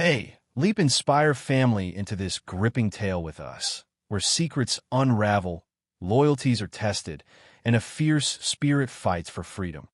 Hey, leap Inspire family into this gripping tale with us, where secrets unravel, loyalties are tested, and a fierce spirit fights for freedom.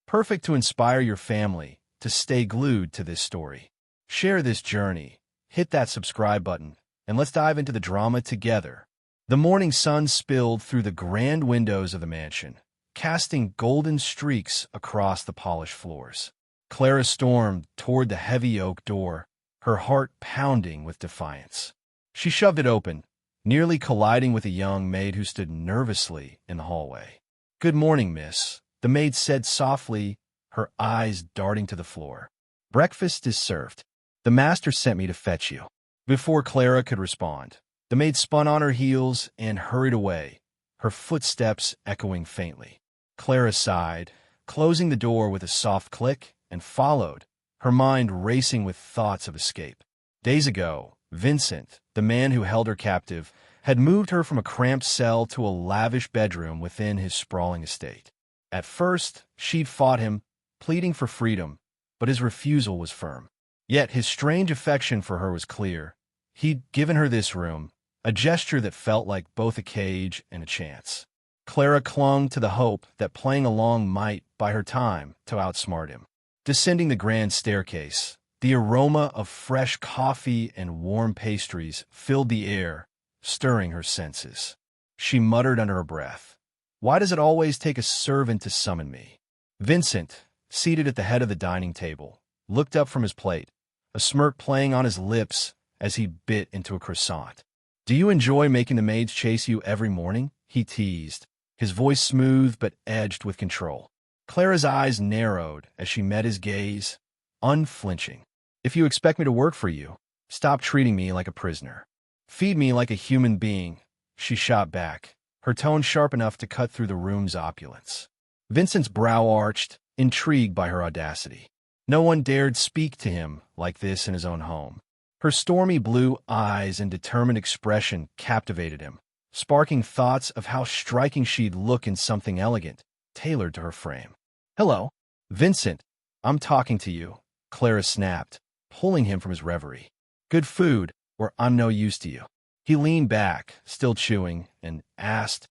Perfect to inspire your family to stay glued to this story. Share this journey, hit that subscribe button, and let's dive into the drama together. The morning sun spilled through the grand windows of the mansion, casting golden streaks across the polished floors. Clara stormed toward the heavy oak door, her heart pounding with defiance. She shoved it open, nearly colliding with a young maid who stood nervously in the hallway. "Good morning, miss," the maid said softly, her eyes darting to the floor. "Breakfast is served. The master sent me to fetch you." Before Clara could respond, the maid spun on her heels and hurried away, her footsteps echoing faintly. Clara sighed, closing the door with a soft click, and followed, her mind racing with thoughts of escape. Days ago, Vincent, the man who held her captive, had moved her from a cramped cell to a lavish bedroom within his sprawling estate. At first, she'd fought him, pleading for freedom, but his refusal was firm. Yet his strange affection for her was clear. He'd given her this room, a gesture that felt like both a cage and a chance. Clara clung to the hope that playing along might buy her time to outsmart him. Descending the grand staircase, the aroma of fresh coffee and warm pastries filled the air, stirring her senses. She muttered under her breath, "Why does it always take a servant to summon me?" Vincent, seated at the head of the dining table, looked up from his plate, a smirk playing on his lips as he bit into a croissant. "Do you enjoy making the maids chase you every morning?" he teased, his voice smooth but edged with control. Clara's eyes narrowed as she met his gaze, unflinching. "If you expect me to work for you, stop treating me like a prisoner. Feed me like a human being," she shot back, her tone sharp enough to cut through the room's opulence. Vincent's brow arched, intrigued by her audacity. No one dared speak to him like this in his own home. Her stormy blue eyes and determined expression captivated him, sparking thoughts of how striking she'd look in something elegant, tailored to her frame. "Hello, Vincent, I'm talking to you," Clara snapped, pulling him from his reverie. "Good food, or I'm no use to you." He leaned back, still chewing, and asked,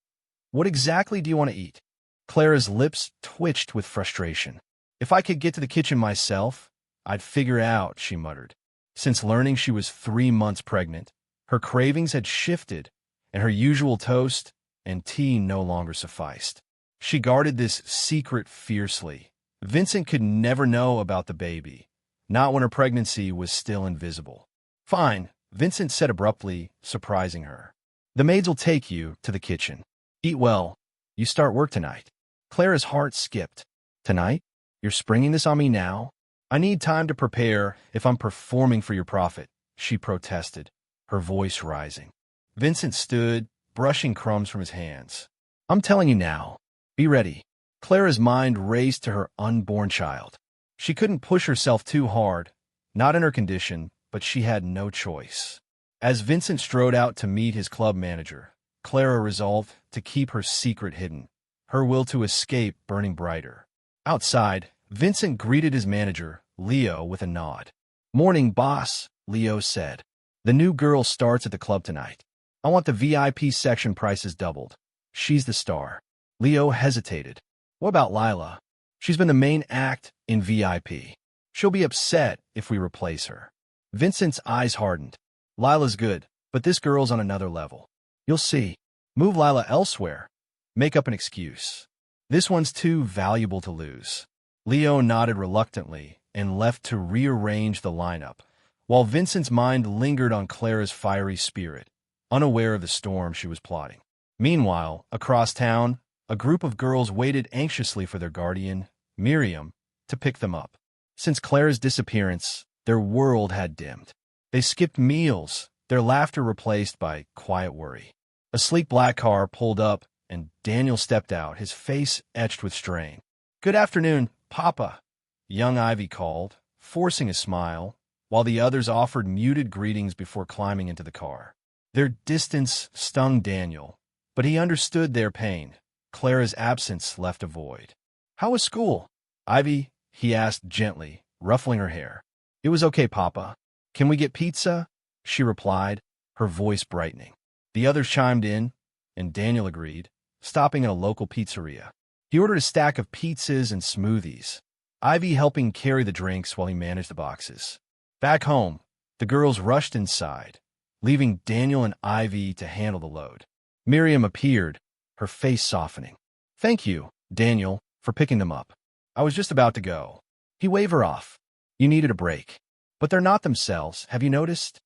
"What exactly do you want to eat?" Clara's lips twitched with frustration. "If I could get to the kitchen myself, I'd figure out," she muttered. Since learning she was 3 months pregnant, her cravings had shifted, and her usual toast and tea no longer sufficed. She guarded this secret fiercely. Vincent could never know about the baby, not when her pregnancy was still invisible. "Fine," Vincent said abruptly, surprising her. "The maids will take you to the kitchen. Eat well. You start work tonight." Clara's heart skipped. "Tonight? You're springing this on me now? I need time to prepare if I'm performing for your profit," she protested, her voice rising. Vincent stood, brushing crumbs from his hands. "I'm telling you now. Be ready." Clara's mind raced to her unborn child. She couldn't push herself too hard, not in her condition, but she had no choice. As Vincent strode out to meet his club manager, Clara resolved to keep her secret hidden, her will to escape burning brighter. Outside, Vincent greeted his manager, Leo, with a nod. "Morning, boss," Leo said. "The new girl starts at the club tonight. I want the VIP section prices doubled. She's the star." Leo hesitated. "What about Lila? She's been the main act in VIP. She'll be upset if we replace her." Vincent's eyes hardened. "Lila's good, but this girl's on another level. You'll see. Move Lila elsewhere. Make up an excuse. This one's too valuable to lose." Leo nodded reluctantly and left to rearrange the lineup, while Vincent's mind lingered on Clara's fiery spirit, unaware of the storm she was plotting. Meanwhile, across town, a group of girls waited anxiously for their guardian, Miriam, to pick them up. Since Clara's disappearance, their world had dimmed. They skipped meals, their laughter replaced by quiet worry. A sleek black car pulled up, and Daniel stepped out, his face etched with strain. "Good afternoon, Papa," young Ivy called, forcing a smile, while the others offered muted greetings before climbing into the car. Their distance stung Daniel, but he understood their pain. Clara's absence left a void. "How was school, Ivy?" he asked gently, ruffling her hair. "It was okay, Papa. "Can we get pizza?" she replied, her voice brightening. The others chimed in, and Daniel agreed, stopping at a local pizzeria. He ordered a stack of pizzas and smoothies, Ivy helping carry the drinks while he managed the boxes. Back home, the girls rushed inside, leaving Daniel and Ivy to handle the load. Miriam appeared, her face softening. "Thank you, Daniel, for picking them up. I was just about to go." He waved her off. "You needed a break. But they're not themselves, have you noticed?"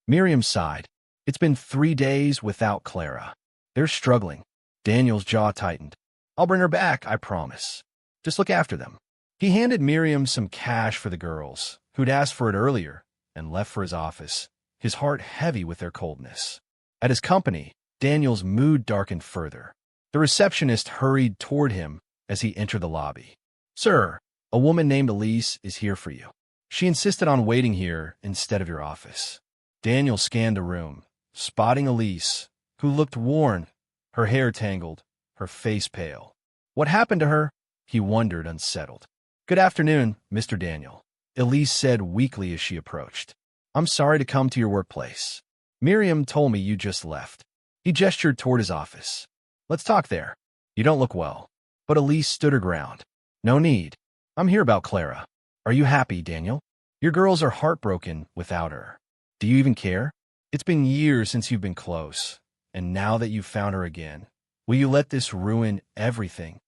Miriam sighed. "It's been 3 days without Clara. They're struggling." Daniel's jaw tightened. "I'll bring her back, I promise. Just look after them." He handed Miriam some cash for the girls, who'd asked for it earlier, and left for his office, his heart heavy with their coldness. At his company, Daniel's mood darkened further. The receptionist hurried toward him as he entered the lobby. "Sir, a woman named Elise is here for you. She insisted on waiting here instead of your office." Daniel scanned the room, spotting Elise, who looked worn, her hair tangled, her face pale. What happened to her? He wondered, unsettled. "Good afternoon, Mr. Daniel," Elise said weakly as she approached. "I'm sorry to come to your workplace. Miriam told me you just left." He gestured toward his office. "Let's talk there. You don't look well." But Elise stood her ground. "No need. I'm here about Clara. Are you happy, Daniel? Your girls are heartbroken without her. Do you even care? It's been years since you've been close, and now that you've found her again, will you let this ruin everything?"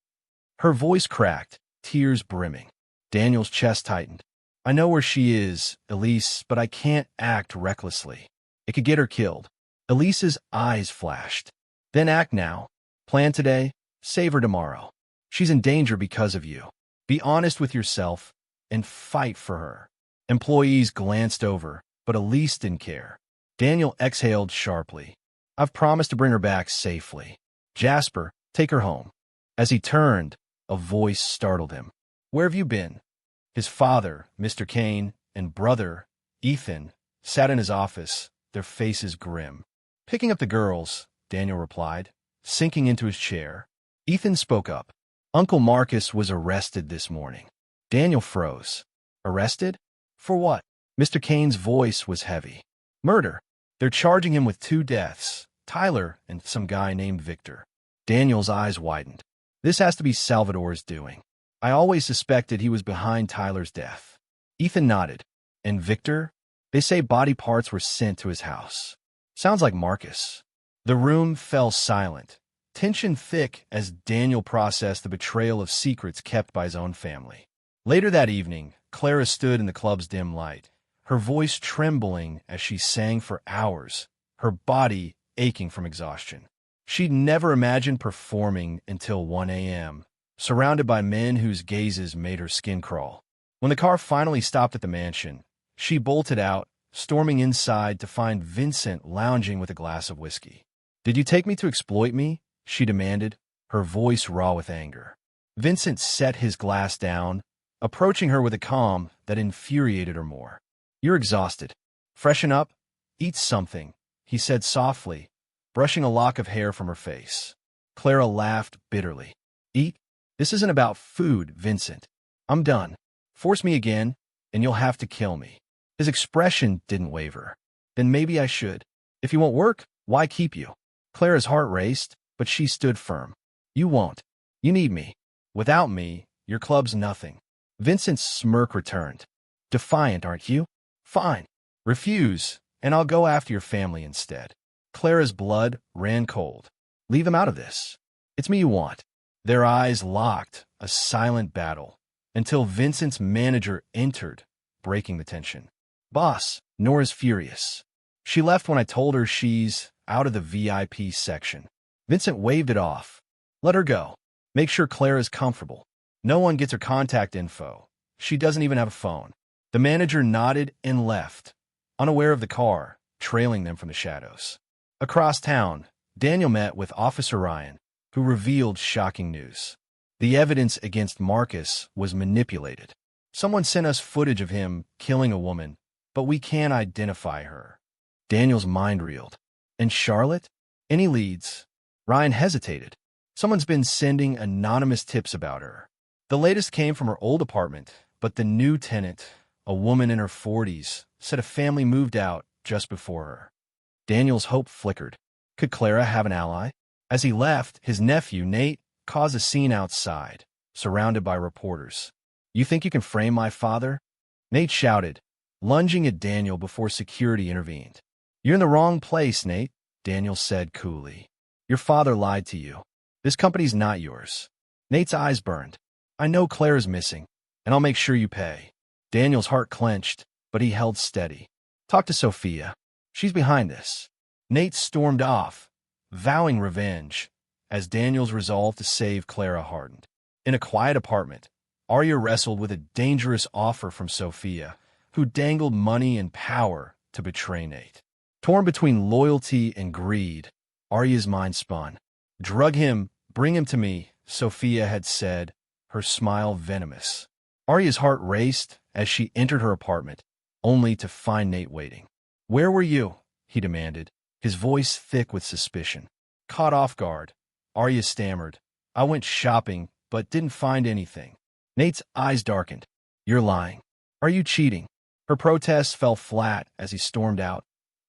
Her voice cracked, tears brimming. Daniel's chest tightened. "I know where she is, Elise, but I can't act recklessly. It could get her killed." Elise's eyes flashed. "Then act now. Plan today, save her tomorrow. She's in danger because of you. Be honest with yourself and fight for her." Employees glanced over, but Elise didn't care. Daniel exhaled sharply. "I've promised to bring her back safely. Jasper, take her home." As he turned, a voice startled him. "Where have you been?" His father, Mr. Kane, and brother, Ethan, sat in his office, their faces grim. "Picking up the girls," Daniel replied, sinking into his chair. Ethan spoke up. "Uncle Marcus was arrested this morning." Daniel froze. "Arrested? For what?" Mr. Kane's voice was heavy. "Murder. They're charging him with 2 deaths, Tyler and some guy named Victor." Daniel's eyes widened. "This has to be Salvador's doing. I always suspected he was behind Tyler's death." Ethan nodded. "And Victor? They say body parts were sent to his house. Sounds like Marcus." The room fell silent, tension thick as Daniel processed the betrayal of secrets kept by his own family. Later that evening, Clara stood in the club's dim light, her voice trembling as she sang for hours, her body aching from exhaustion. She'd never imagined performing until 1 a.m., surrounded by men whose gazes made her skin crawl. When the car finally stopped at the mansion, she bolted out, storming inside to find Vincent lounging with a glass of whiskey. "Did you take me to exploit me?" she demanded, her voice raw with anger. Vincent set his glass down, approaching her with a calm that infuriated her more. "You're exhausted. Freshen up, eat something," he said softly, brushing a lock of hair from her face. Clara laughed bitterly. "Eat? This isn't about food, Vincent. I'm done. Force me again, and you'll have to kill me." His expression didn't waver. "Then maybe I should. If you won't work, why keep you?" Clara's heart raced, but she stood firm. "You won't. You need me. Without me, your club's nothing." Vincent's smirk returned. "Defiant, aren't you? Fine. Refuse, and I'll go after your family instead." Clara's blood ran cold. "Leave them out of this. It's me you want." Their eyes locked, a silent battle, until Vincent's manager entered, breaking the tension. "Boss, Nora's furious. She left when I told her she's out of the VIP section." Vincent waved it off. "Let her go. Make sure Clara's comfortable. No one gets her contact info. She doesn't even have a phone." The manager nodded and left, unaware of the car, trailing them from the shadows. Across town, Daniel met with Officer Ryan, who revealed shocking news. The evidence against Marcus was manipulated. "Someone sent us footage of him killing a woman, but we can't identify her." Daniel's mind reeled. "And Charlotte? Any leads?" Ryan hesitated. "Someone's been sending anonymous tips about her. The latest came from her old apartment, but the new tenant, a woman in her 40s, said a family moved out just before her. Daniel's hope flickered. Could Clara have an ally? As he left, his nephew, Nate, caused a scene outside, surrounded by reporters. "You think you can frame my father?" Nate shouted, lunging at Daniel before security intervened. "You're in the wrong place, Nate," Daniel said coolly. "Your father lied to you. This company's not yours." Nate's eyes burned. "I know Clara's missing, and I'll make sure you pay." Daniel's heart clenched, but he held steady. "Talk to Sophia. She's behind this." Nate stormed off, vowing revenge, as Daniel's resolve to save Clara hardened. In a quiet apartment, Arya wrestled with a dangerous offer from Sophia, who dangled money and power to betray Nate. Torn between loyalty and greed, Arya's mind spun. "Drug him, bring him to me," Sophia had said, her smile venomous. Arya's heart raced as she entered her apartment, only to find Nate waiting. "Where were you?" he demanded, his voice thick with suspicion. Caught off guard, Arya stammered, "I went shopping, but didn't find anything." Nate's eyes darkened. "You're lying. Are you cheating?" Her protests fell flat as he stormed out,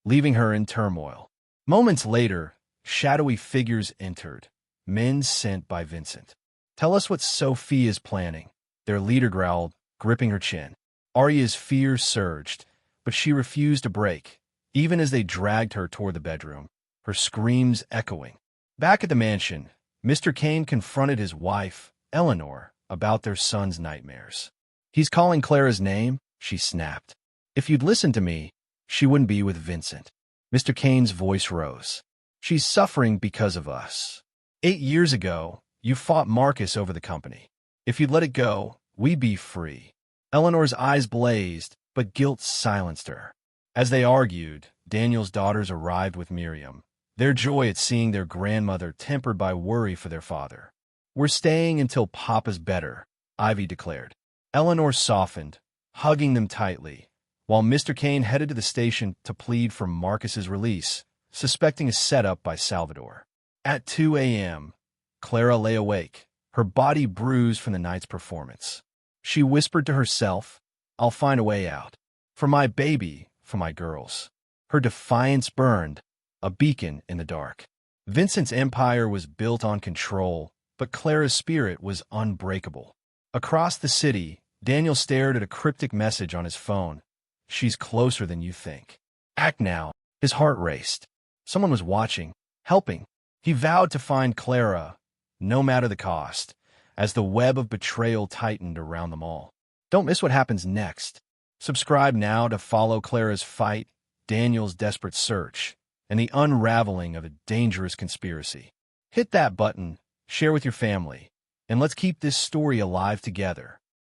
leaving her in turmoil. Moments later, shadowy figures entered, men sent by Vincent. "Tell us what Sophie is planning," their leader growled, gripping her chin. Arya's fear surged, but she refused to break, even as they dragged her toward the bedroom, her screams echoing. Back at the mansion, Mr. Kane confronted his wife, Eleanor, about their son's nightmares. "He's calling Clara's name," she snapped. "If you'd listened to me, she wouldn't be with Vincent." Mr. Kane's voice rose. "She's suffering because of us. 8 years ago, you fought Marcus over the company. If you'd let it go, we'd be free." Eleanor's eyes blazed, but guilt silenced her. As they argued, Daniel's daughters arrived with Miriam, their joy at seeing their grandmother tempered by worry for their father. "We're staying until Papa's better," Ivy declared. Eleanor softened, hugging them tightly, while Mr. Kane headed to the station to plead for Marcus's release, suspecting a setup by Salvador. At 2 a.m., Clara lay awake, her body bruised from the night's performance. She whispered to herself, "I'll find a way out. For my baby, for my girls." Her defiance burned, a beacon in the dark. Vincent's empire was built on control, but Clara's spirit was unbreakable. Across the city, Daniel stared at a cryptic message on his phone. "She's closer than you think. Act now." His heart raced. Someone was watching, helping. He vowed to find Clara, no matter the cost, as the web of betrayal tightened around them all. Don't miss what happens next. Subscribe now to follow Clara's fight, Daniel's desperate search, and the unraveling of a dangerous conspiracy. Hit that button, share with your family, and let's keep this story alive together.